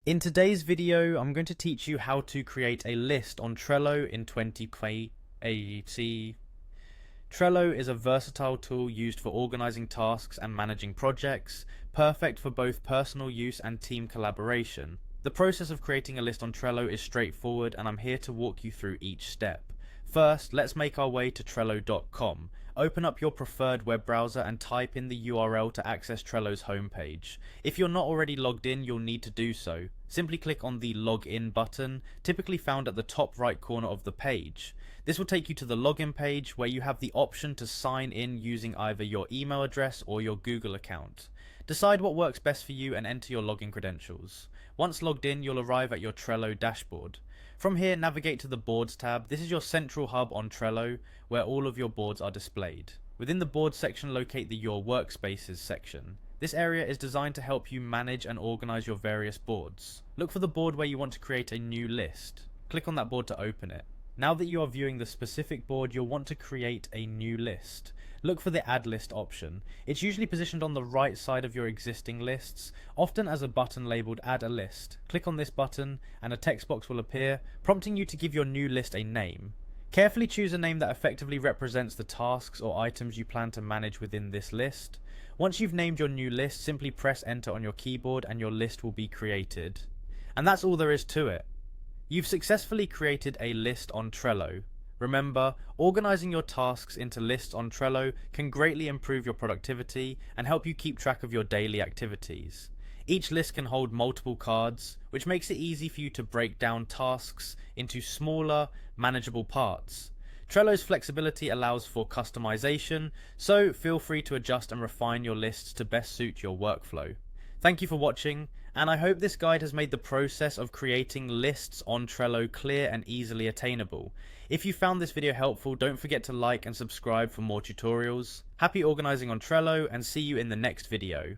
In today's video, I'm going to teach you how to create a list on Trello in 2020. Trello is a versatile tool used for organizing tasks and managing projects, perfect for both personal use and team collaboration. The process of creating a list on Trello is straightforward, and I'm here to walk you through each step. First, let's make our way to Trello.com. Open up your preferred web browser and type in the URL to access Trello's homepage. If you're not already logged in, you'll need to do so. Simply click on the Login button, typically found at the top right corner of the page. This will take you to the login page where you have the option to sign in using either your email address or your Google account. Decide what works best for you and enter your login credentials. Once logged in, you'll arrive at your Trello dashboard. From here, navigate to the Boards tab. This is your central hub on Trello, where all of your boards are displayed. Within the Boards section, locate the Your Workspaces section. This area is designed to help you manage and organize your various boards. Look for the board where you want to create a new list. Click on that board to open it. Now that you are viewing the specific board, you'll want to create a new list. Look for the Add List option. It's usually positioned on the right side of your existing lists, often as a button labeled Add a List. Click on this button and a text box will appear, prompting you to give your new list a name. Carefully choose a name that effectively represents the tasks or items you plan to manage within this list. Once you've named your new list, simply press Enter on your keyboard and your list will be created. And that's all there is to it. You've successfully created a list on Trello. Remember, organizing your tasks into lists on Trello can greatly improve your productivity and help you keep track of your daily activities. Each list can hold multiple cards, which makes it easy for you to break down tasks into smaller, manageable parts. Trello's flexibility allows for customization, so feel free to adjust and refine your lists to best suit your workflow. Thank you for watching, and I hope this guide has made the process of creating lists on Trello clear and easily attainable. If you found this video helpful, don't forget to like and subscribe for more tutorials. Happy organizing on Trello, and see you in the next video.